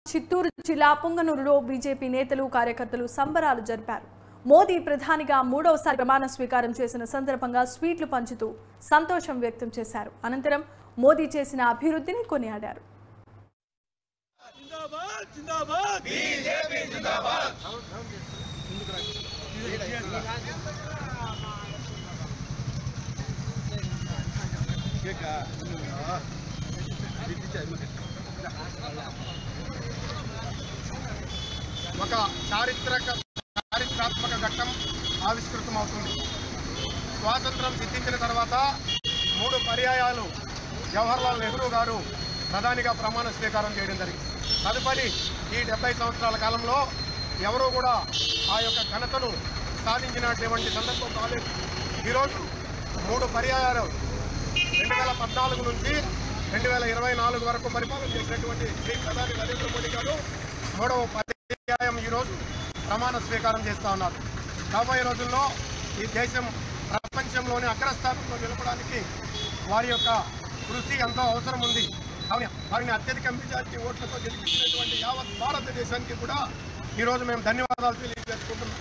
చిత్తూరు జిల్లా పుంగనూరులో బీజేపీ నేతలు కార్యకర్తలు సంబరాలు జరిపారు. మోదీ ప్రధానిగా మూడవసారి ప్రమాణ స్వీకారం చేసిన సందర్భంగా స్వీట్లు పంచుతూ సంతోషం వ్యక్తం చేశారు. అనంతరం మోదీ చేసిన అభివృద్ధిని కొనియాడారు. ఒక చారిత్రాత్మక ఘట్టం ఆవిష్కృతమవుతుంది. స్వాతంత్రం సిద్ధించిన తర్వాత 3 పర్యాయాలు జవహర్లాల్ నెహ్రూ గారు ప్రధానిగా ప్రమాణ స్వీకారం చేయడం జరిగింది. తదుపరి ఈ 70 సంవత్సరాల కాలంలో ఎవరూ కూడా ఆ యొక్క ఘనతను సాధించినటువంటి సందర్భం కాలేదు. ఈరోజు 3 పర్యాయాలు 2014 నుంచి 2024 వరకు పరిపాలన చేసినటువంటి శ్రీ ప్రధాని నరేంద్ర మోడీ గారు 3వ పర్యాయం ఈరోజు ప్రమాణ స్వీకారం చేస్తూ ఉన్నారు. రాబోయే రోజుల్లో ఈ దేశం ప్రపంచంలోని అగ్రస్థానంలో నిలపడానికి వారి యొక్క కృషి ఎంతో అవసరం ఉంది. వారిని అత్యధిక మెజారిటీ ఓట్లతో గెలిపించినటువంటి యావత్ భారతదేశానికి కూడా ఈరోజు మేము ధన్యవాదాలు తెలియజేసుకుంటున్నాం.